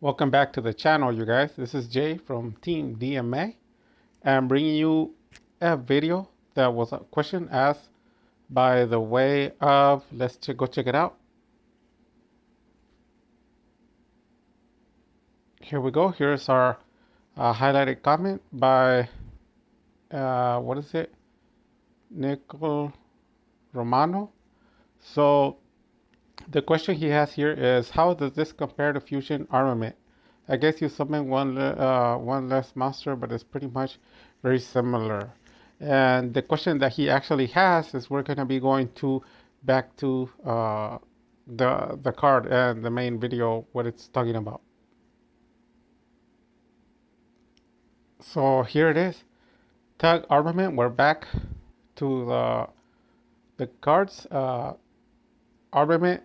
Welcome back to the channel, you guys. This is Jay from Team DMA. I'm bringing you a video that was a question asked by the way of, go check it out. Here we go. Here's our highlighted comment by, what is it? Nicole Romano. So the question he has here is, how does this compare to fusion armament? I guess you summon one less monster, but it's pretty much very similar. And the question that he actually has is, we're going to be going back to the card and the main video, what it's talking about. So here it is. Tag armament. We're back to the cards. Armament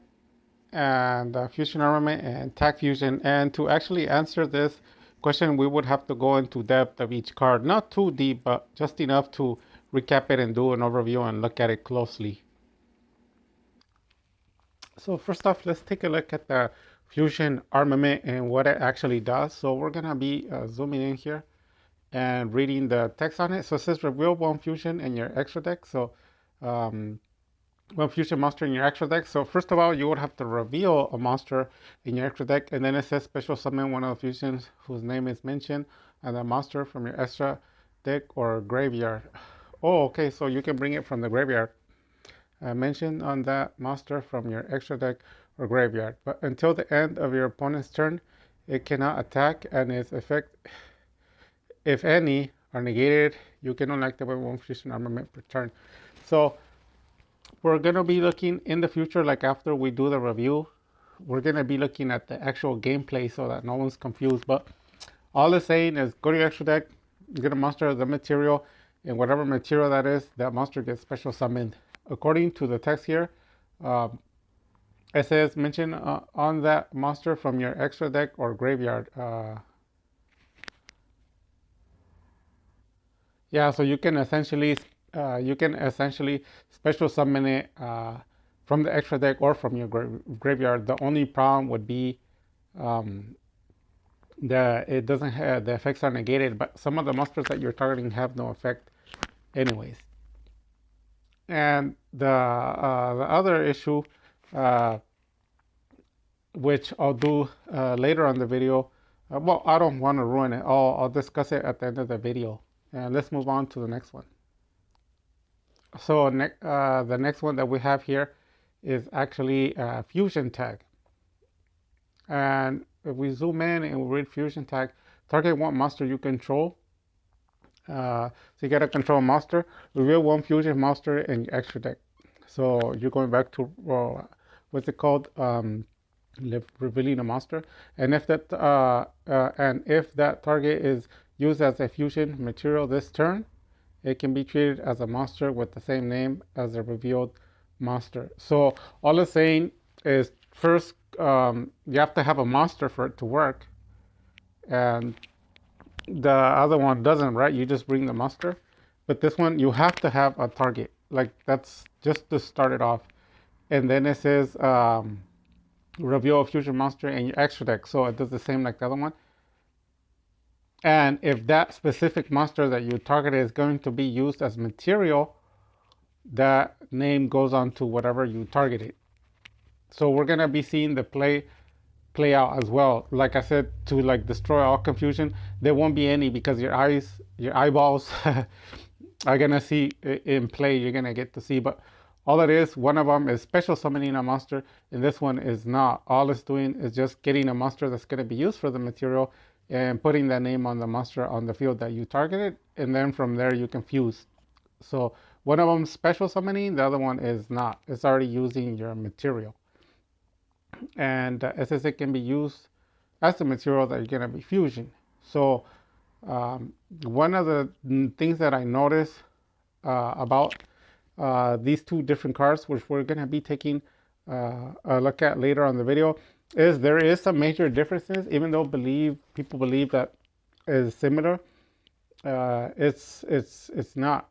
and fusion armament and tag fusion. And to actually answer this question, we would have to go into depth of each card, not too deep, but just enough to recap it and do an overview and look at it closely. So first off, let's take a look at the fusion armament and what it actually does. So we're gonna be zooming in here and reading the text on it. So it says reveal one fusion in your extra deck. So one fusion monster in your extra deck. So first of all, you would have to reveal a monster in your extra deck, and then it says special summon one of the fusions whose name is mentioned and the monster from your extra deck or graveyard. Oh, okay, so you can bring it from the graveyard. Mention on that monster from your extra deck or graveyard, but until the end of your opponent's turn, it cannot attack, and its effect, if any, are negated. You can only activate one fusion armament per turn. So we're going to be looking in the future, like after we do the review, we're going to be looking at the actual gameplay so that no one's confused. But all it's saying is, go to your extra deck, get a monster of the material, and whatever material that is, that monster gets special summoned. According to the text here, it says mention on that monster from your extra deck or graveyard. Yeah, so you can essentially special summon it from the extra deck or from your graveyard. The only problem would be it doesn't have, the effects are negated, but some of the monsters that you're targeting have no effect anyways. And the other issue, which I'll do later on the video, well, I don't want to ruin it. I'll discuss it at the end of the video. And let's move on to the next one. So the next one that we have here is actually fusion tag. And if we zoom in and we read fusion tag, target one monster you control. So you got to control a monster, reveal one fusion monster in your extra deck. So you're going back to what's it called, revealing a monster. And if that target is used as a fusion material this turn, it can be treated as a monster with the same name as the revealed monster. So all it's saying is, first, you have to have a monster for it to work, and the other one doesn't, right? You just bring the monster. But this one, you have to have a target. Like, that's just to start it off. And then it says reveal a fusion monster in your extra deck. So it does the same like the other one. And if that specific monster that you targeted is going to be used as material, that name goes on to whatever you targeted. So we're going to be seeing the play out as well. Like I said, to like destroy all confusion, there won't be any, because your eyeballs are going to see in play. You're going to get to see. But all it is, one of them is special summoning a monster, and this one is not. All it's doing is just getting a monster that's going to be used for the material and putting that name on the monster on the field that you targeted, and then from there you can fuse. So one of them is special summoning, the other one is not. It's already using your material. And it says it can be used as the material that you're going to be fusing. So one of the things that I noticed about these two different cards, which we're going to be taking a look at later on the video, is there is some major differences. Even though people believe that is similar, it's not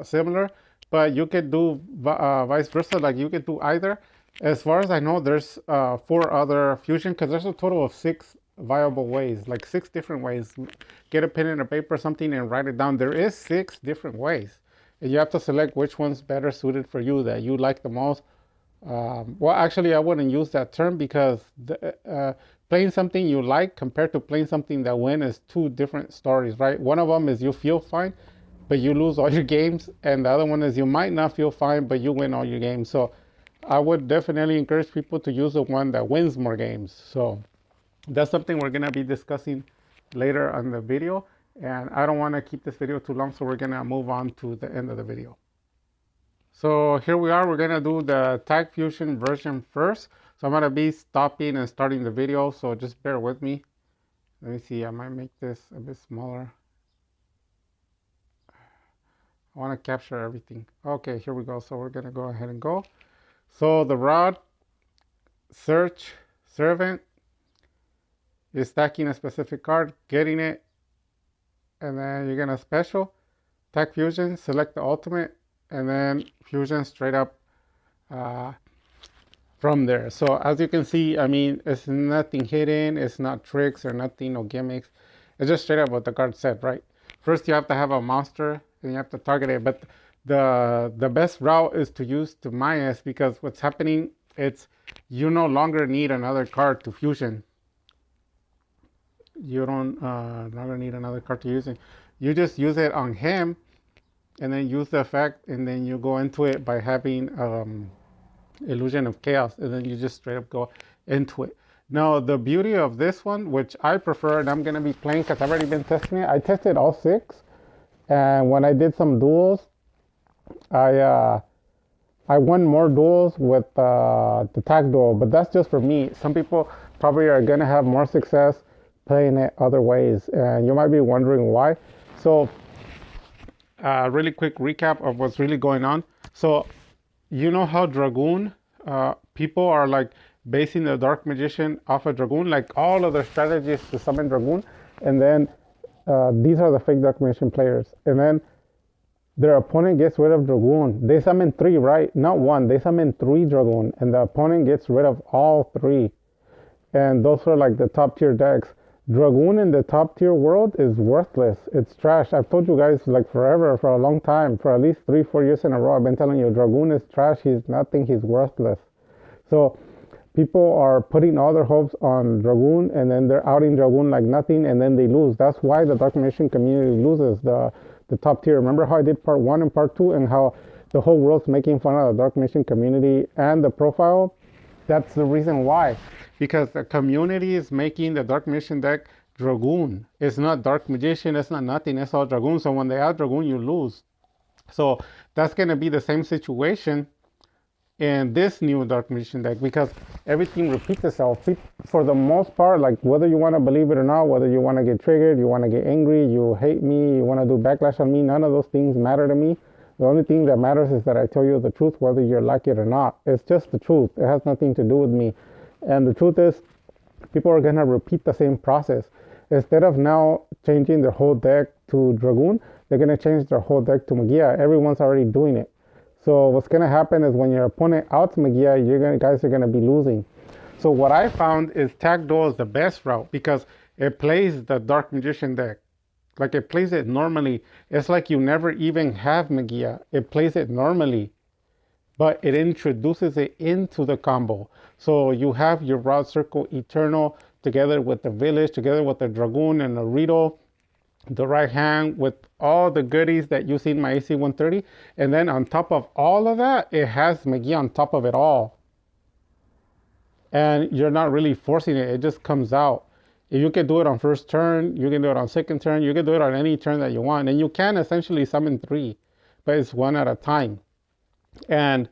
similar. But you could do vice versa, like you could do either. As far as I know, there's 4 other fusion, because there's a total of 6 viable ways, like 6 different ways. Get a pen and a paper or something and write it down. There is 6 different ways. And you have to select which one's better suited for you, that you like the most. Well, actually, I wouldn't use that term because playing something you like compared to playing something that win is 2 different stories, right? One of them is you feel fine, but you lose all your games. And the other one is you might not feel fine, but you win all your games. So I would definitely encourage people to use the one that wins more games. So that's something we're going to be discussing later on the video. And I don't want to keep this video too long, so we're going to move on to the end of the video. So here we are. We're going to do the Tag Fusion version first. So I'm going to be stopping and starting the video, so just bear with me. Let me see. I might make this a bit smaller. I want to capture everything. Okay, here we go. So we're going to go ahead and go. So the rod search servant is stacking a specific card, getting it, and then you're going to special Tag Fusion, select the ultimate, and then fusion straight up from there. So as you can see, I mean, it's nothing hidden, it's not tricks or nothing, no gimmicks. It's just straight up what the card said, right? First you have to have a monster and you have to target it, but the best route is to use to minus, because what's happening, it's you no longer need another card to fusion. You don't longer need another card to use it. You just use it on him and then use the effect, and then you go into it by having Illusion of Chaos, and then you just straight up go into it. Now the beauty of this one, which I prefer, and I'm going to be playing because I've already been testing it. I tested all 6, and when I did some duels, I won more duels with the tag duel, but that's just for me. Some people probably are going to have more success playing it other ways, and you might be wondering why. So really quick recap of what's really going on. So you know how Dragoon, people are like basing the Dark Magician off of Dragoon, like all of their strategies to summon Dragoon, and then these are the fake Dark Magician players, and then their opponent gets rid of Dragoon. They summon 3, right? Not 1, they summon 3 Dragoon, and the opponent gets rid of all 3. And those are like the top tier decks. Dragoon in the top tier world is worthless. It's trash. I've told you guys like forever, for a long time, for at least 3-4 years in a row, I've been telling you Dragoon is trash. He's nothing. He's worthless. So people are putting all their hopes on Dragoon, and then they're outing Dragoon like nothing, and then they lose. That's why the Dark Magician community loses the top tier. Remember how I did part 1 and part 2, and how the whole world's making fun of the Dark Magician community and the profile? That's the reason why. Because the community is making the Dark Magician deck Dragoon. It's not Dark Magician, it's not nothing, it's all Dragoon. So when they add Dragoon, you lose. So that's going to be the same situation in this new Dark Magician deck, because everything repeats itself. For the most part, like whether you want to believe it or not, whether you want to get triggered, you want to get angry, you hate me, you want to do backlash on me, none of those things matter to me. The only thing that matters is that I tell you the truth, whether you like it or not. It's just the truth. It has nothing to do with me. And the truth is, people are going to repeat the same process. Instead of now changing their whole deck to Dragoon, they're going to change their whole deck to Magia. Everyone's already doing it. So what's going to happen is when your opponent outs Magia, guys are going to be losing. So what I found is Tag Duel is the best route, because it plays the Dark Magician deck. Like it plays it normally. It's like you never even have Magia. It plays it normally, but it introduces it into the combo. So you have your Rod Circle Eternal together with the Village, together with the Dragoon and the Rito, the right hand with all the goodies that you see in my AC-130. And then on top of all of that, it has Magia on top of it all. And you're not really forcing it. It just comes out. If you can do it on first turn, you can do it on second turn, you can do it on any turn that you want. And you can essentially summon 3, but it's 1 at a time. And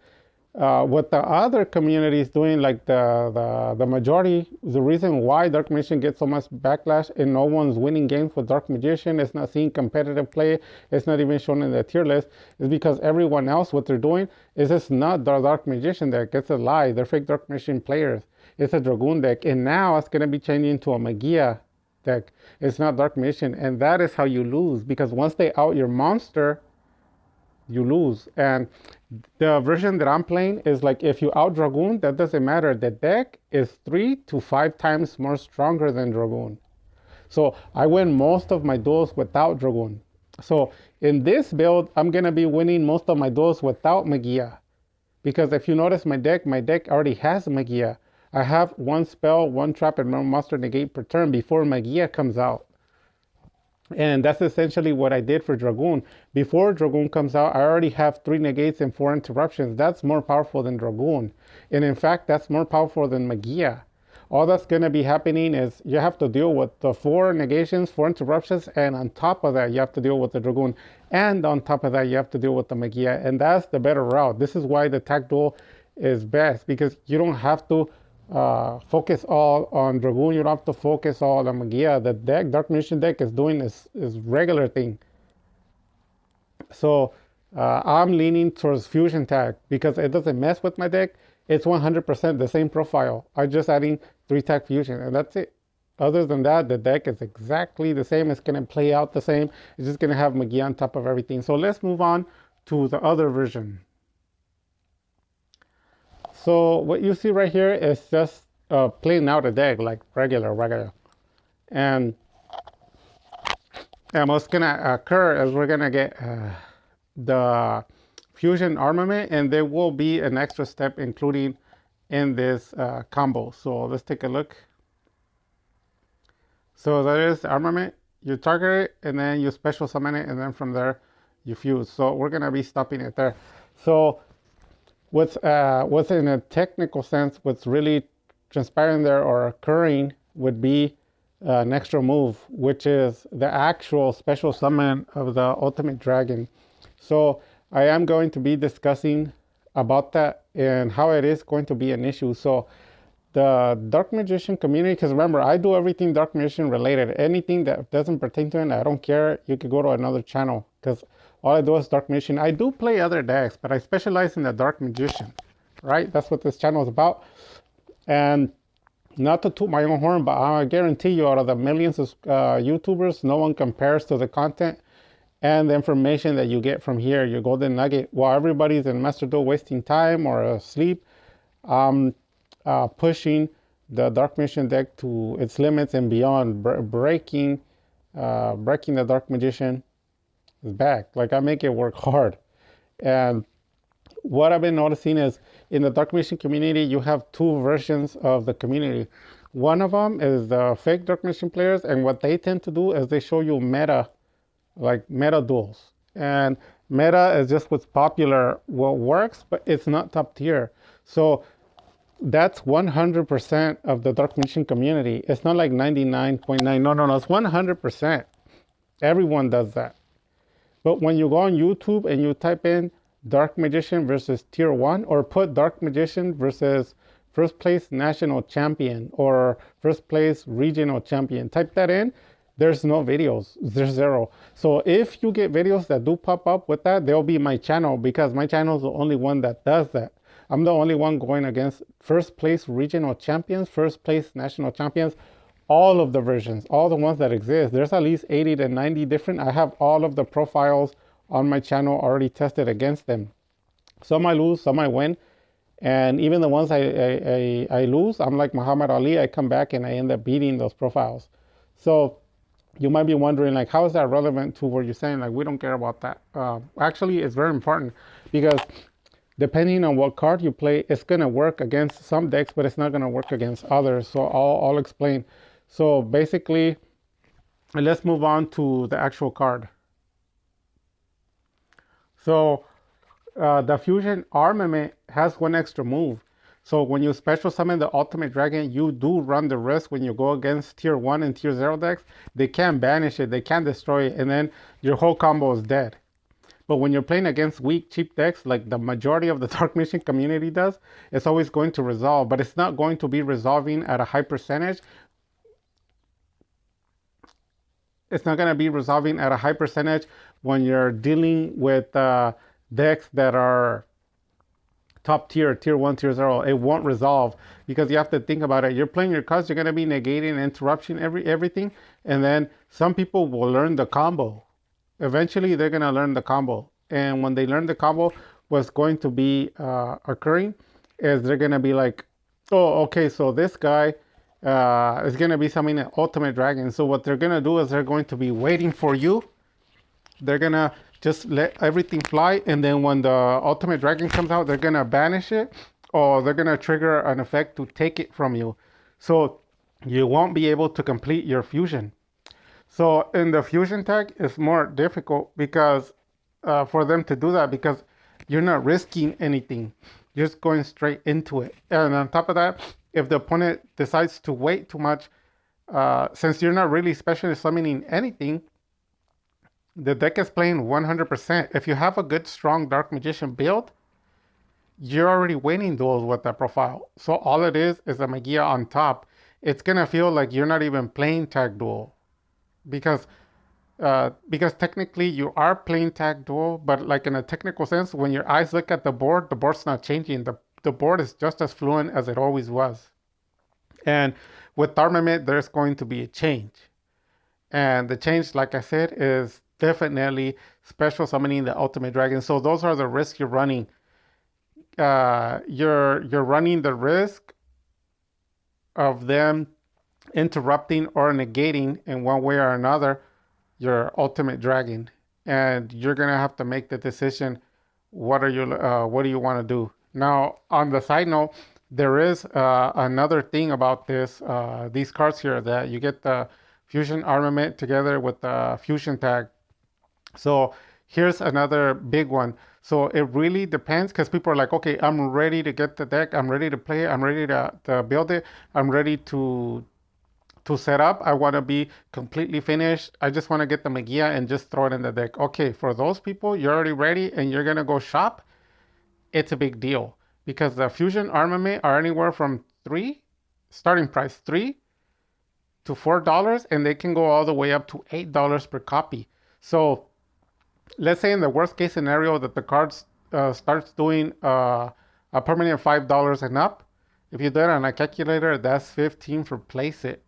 what the other community is doing, like the majority, the reason why Dark Magician gets so much backlash and no one's winning games with Dark Magician, it's not seeing competitive play, it's not even shown in the tier list, is because everyone else, what they're doing is it's not the Dark Magician deck. It's a lie. They're fake Dark Magician players. It's a Dragoon deck, and now it's going to be changing to a Magia deck. It's not Dark Magician, and that is how you lose, because once they out your monster, you lose. And the version that I'm playing is like, if you out Dragoon, that doesn't matter. The deck is 3 to 5 times more stronger than Dragoon. So I win most of my duels without Dragoon. So in this build, I'm going to be winning most of my duels without Magia. Because if you notice my deck already has Magia. I have one spell, one trap, and one monster negate per turn before Magia comes out. And that's essentially what I did for Dragoon. Before Dragoon comes out, I already have 3 negates and 4 interruptions. That's more powerful than Dragoon. And in fact, that's more powerful than Magia. All that's going to be happening is you have to deal with the 4 negations, 4 interruptions, and on top of that, you have to deal with the Dragoon. And on top of that, you have to deal with the Magia. And that's the better route. This is why the tag duel is best, because you don't have to focus all on Dragoon. You don't have to focus all on Magia. The deck, Dark Magician deck, is doing this regular thing. So I'm leaning towards Fusion Tag because it doesn't mess with my deck. It's 100% the same profile. I'm just adding 3 tag Fusion, and that's it. Other than that, the deck is exactly the same. It's going to play out the same. It's just going to have Magia on top of everything. So let's move on to the other version. So what you see right here is just playing out a deck like regular. And what's going to occur is we're going to get the Fusion armament, and there will be an extra step including in this combo. So let's take a look. So there is armament. You target it, and then you special summon it, and then from there you fuse. So we're going to be stopping it there. So what's in a technical sense, what's really transpiring there or occurring would be an extra move, which is the actual special summon of the Ultimate Dragon. So I am going to be discussing about that and how it is going to be an issue. So the Dark Magician community, because remember, I do everything Dark Magician related. Anything that doesn't pertain to it, I don't care. You could go to another channel because all I do is Dark Magician. I do play other decks, but I specialize in the Dark Magician, right? That's what this channel is about. And not to toot my own horn, but I guarantee you, out of the millions of YouTubers, no one compares to the content and the information that you get from here, your golden nugget. While everybody's in Master Duel wasting time or asleep, pushing the Dark Magician deck to its limits and beyond, breaking the Dark Magician is back. Like, I make it work hard. And what I've been noticing is in the Dark Magician community, you have 2 versions of the community. One of them is the fake Dark Magician players, and what they tend to do is they show you meta, like meta duels. And meta is just what's popular, what works, but it's not top tier. So that's 100% of the Dark Magician community. It's not like 99.9. No, it's 100%. Everyone does that. But when you go on YouTube and you type in Dark Magician versus Tier 1, or put Dark Magician versus first place national champion or first place regional champion, type that in, there's no videos. There's 0. So if you get videos that do pop up with that, they'll be my channel, because my channel is the only one that does that. I'm the only one going against first place regional champions, first place national champions, all of the versions, all the ones that exist. There's at least 80 to 90 different. I have all of the profiles on my channel already tested against them. Some I lose, some I win. And even the ones I lose, I'm like Muhammad Ali. I come back and I end up beating those profiles. So you might be wondering, like, how is that relevant to what you're saying? Like, we don't care about that. Actually, it's very important, because depending on what card you play, it's going to work against some decks, but it's not going to work against others. So I'll explain. So basically, let's move on to the actual card. So the Fusion Armament has one extra move. So when you special summon the Ultimate Dragon, you do run the risk when you go against Tier 1 and Tier 0 decks. They can't banish it, they can't destroy it, and then your whole combo is dead. But when you're playing against weak, cheap decks, like the majority of the Dark Magician community does, it's always going to resolve, but it's not going to be resolving at a high percentage. It's not going to be resolving at a high percentage when you're dealing with decks that are top tier, Tier 1, Tier 0. It won't resolve, because you have to think about it. You're playing your cards, you're going to be negating, interruption, everything, and then some people will learn the combo. Eventually, they're going to learn the combo. and when they learn the combo, what's going to be occurring is they're gonna be like, oh, okay, so this guy is gonna be summoning an ultimate dragon. So what they're gonna do is they're going to be waiting for you. They're gonna just let everything fly, and then when the ultimate dragon comes out, they're gonna banish it, or they're gonna trigger an effect to take it from you. So you won't be able to complete your fusion. So in the fusion tag, it's more difficult because for them to do that, because you're not risking anything. You're just going straight into it. And on top of that, if the opponent decides to wait too much, since you're not really specially summoning anything, the deck is playing 100%. If you have a good, strong Dark Magician build, you're already winning duels with that profile. So all it is a Magia on top. It's going to feel like you're not even playing tag duel. Because technically you are playing tag duel, but like in a technical sense, when your eyes look at the board's not changing. The board is just as fluent as it always was. And with armament, there's going to be a change. And the change, like I said, is definitely special summoning the ultimate dragon. So those are the risks you're running. You're running the risk of them interrupting or negating in one way or another your ultimate dragon, and you're gonna have to make the decision. What do you want to do? Now, on the side note, there is another thing about these cards here, that you get the fusion armament together with the fusion tag. So here's another big one. So it really depends, because people are like, okay, I'm ready to get the deck, I'm ready to play it, I'm ready to build it, I'm ready to set up, I want to be completely finished, I just want to get the Magia and just throw it in the deck. Okay, for those people, you're already ready and you're going to go shop, it's a big deal, because the fusion armament are anywhere from starting price $3 to $4, and they can go all the way up to $8 per copy. So let's say in the worst case scenario that the card starts doing a permanent $5 and up. If you do it on a calculator, that's 15 for place it.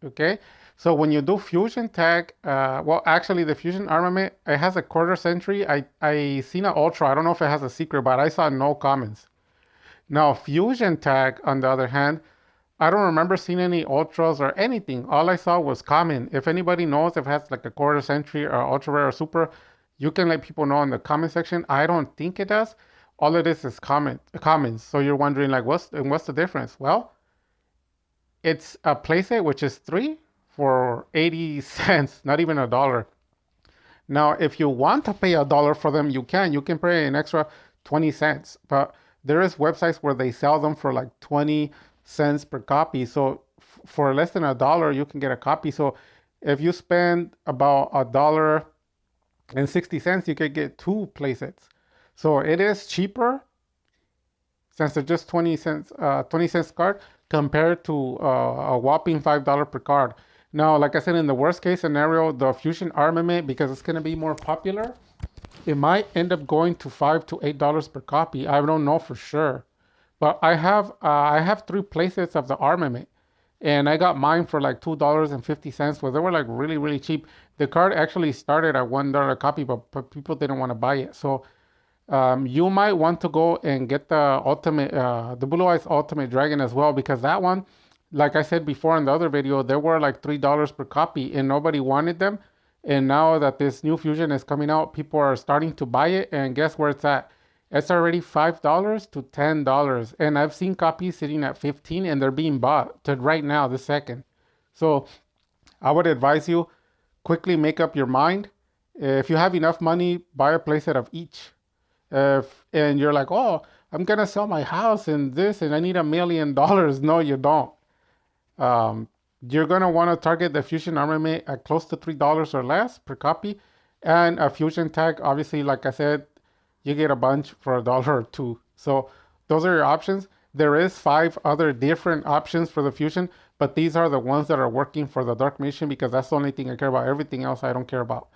Okay, so when you do fusion tag, well, actually the fusion armament, it has a quarter century. I seen an ultra. I don't know if it has a secret, but I saw no comments. Now fusion tag, on the other hand, I don't remember seeing any ultras or anything. All I saw was common. If anybody knows if it has like a quarter century or ultra rare or super, you can let people know in the comment section. I don't think it does. All it is comments. So you're wondering like, what's the difference? Well, it's a playset, which is 3 for 80 cents, not even $1. Now, if you want to pay $1 for them, you can pay an extra 20 cents. But there is websites where they sell them for like 20 cents per copy. So for less than $1, you can get a copy. So if you spend about $1.60, you could get 2 playsets. So it is cheaper, since they're just 20 cents card, compared to a whopping $5 per card. Now, like I said, in the worst case scenario, the fusion armament, because it's going to be more popular, it might end up going to $5 to $8 per copy. I don't know for sure, but I have 3 playsets of the armament, and I got mine for like $2.50, where they were like really, really cheap. The card actually started at $1 a copy, but people didn't want to buy it. So you might want to go and get the Blue Eyes Ultimate Dragon as well, because that one, like I said before in the other video, they were like $3 per copy and nobody wanted them. And now that this new fusion is coming out, people are starting to buy it, and guess where it's at? It's already $5 to $10. And I've seen copies sitting at 15 and they're being bought to right now, this second. So I would advise you, quickly make up your mind. If you have enough money, buy a playset of each. And you're like, oh, I'm gonna sell my house and this, and I need $1 million. No, you don't. You're gonna want to target the fusion armament at close to $3 or less per copy, and a fusion tag. Obviously, like I said, you get a bunch for $1 or $2. So those are your options. There is 5 other different options for the fusion, but these are the ones that are working for the Dark Mission, because that's the only thing I care about. Everything else I don't care about.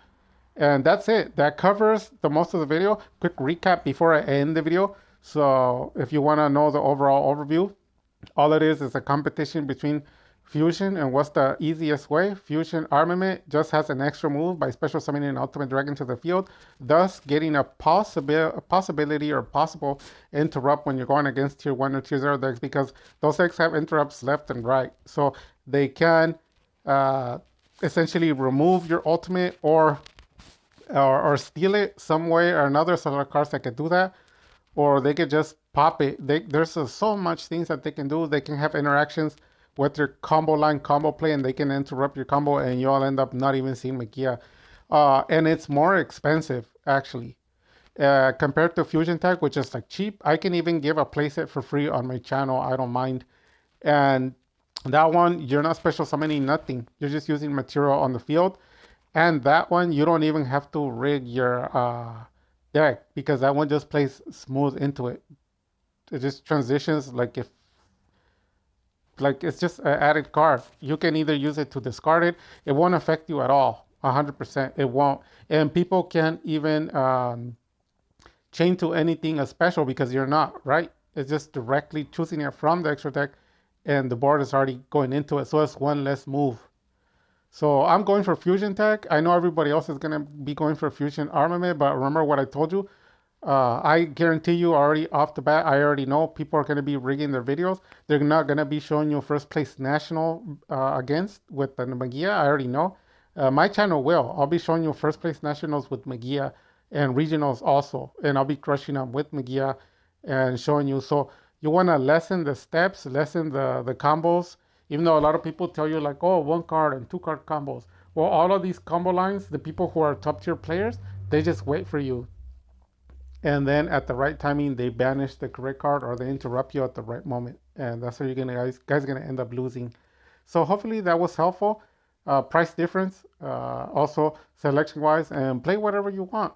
And that's it. That covers the most of the video. Quick recap before I end the video. So if you want to know the overall overview, all it is a competition between Fusion, and what's the easiest way? Fusion Armament just has an extra move by special summoning an ultimate dragon to the field, thus getting a possibility or possible interrupt when you're going against tier 1 or tier 0 decks, because those decks have interrupts left and right. So they can essentially remove your ultimate or steal it some way or another. So there are cards that can do that, or they could just pop it. There's so much things that they can do. They can have interactions with your combo line, combo play, and they can interrupt your combo, and you'll end up not even seeing Magia. And it's more expensive, actually, compared to Fusion Tech, which is like cheap. I can even give a playset for free on my channel. I don't mind. And that one, you're not special summoning nothing. You're just using material on the field. And that one, you don't even have to rig your deck, because that one just plays smooth into it. It just transitions like it's just an added card. You can either use it to discard it. It won't affect you at all. 100%. It won't. And people can't even chain to anything as special, because you're not, right? It's just directly choosing it from the extra deck, and the board is already going into it. So it's one less move. So I'm going for Fusion Tech. I know everybody else is going to be going for Fusion Armament, but remember what I told you. I guarantee you already off the bat, I already know people are going to be rigging their videos. They're not going to be showing you first place national against with the Magia. I already know. My channel will. I'll be showing you first place nationals with Magia and regionals also. And I'll be crushing them with Magia and showing you. So you want to lessen the steps, lessen the combos. Even though a lot of people tell you like, oh, 1 card and 2 card combos. Well, all of these combo lines, the people who are top tier players, they just wait for you. And then at the right timing, they banish the correct card, or they interrupt you at the right moment. And that's how you're guys gonna end up losing. So hopefully that was helpful. Price difference, also selection wise, and play whatever you want.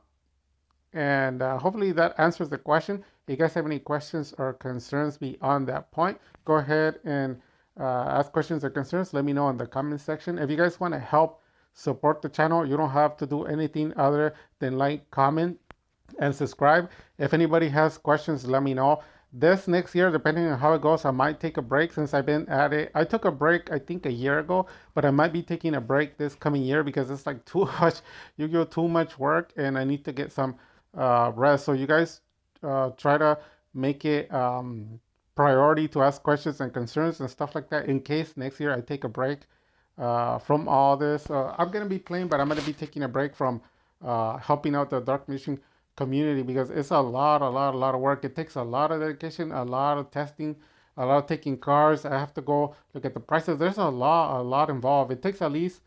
And hopefully that answers the question. If you guys have any questions or concerns beyond that point, go ahead and ask questions or concerns. Let me know in the comment section. If you guys want to help support the channel, you don't have to do anything other than like, comment, and subscribe. If anybody has questions, let me know. This next year, depending on how it goes, I might take a break since I've been at it. I took a break, I think, a year ago, but I might be taking a break this coming year because it's like too much, Yu-Gi-Oh! Too much work, and I need to get some rest. So you guys try to make it priority to ask questions and concerns and stuff like that in case next year I take a break from all this. I'm going to be playing, but I'm going to be taking a break from helping out the Dark Mission community, because it's a lot of work. It takes a lot of dedication, a lot of testing, a lot of taking cards. I have to go look at the prices. There's a lot involved. It takes at least,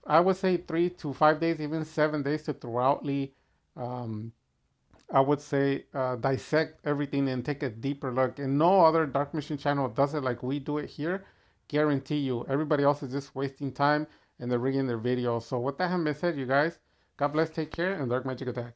I would say, 3 to 5 days, even 7 days to thoroughly, I would say, dissect everything and take a deeper look. And no other Dark Mission channel does it like we do it here. Guarantee you. Everybody else is just wasting time and they're rigging their videos. So with that having been said, you guys, God bless, take care, and Dark Magic Attack.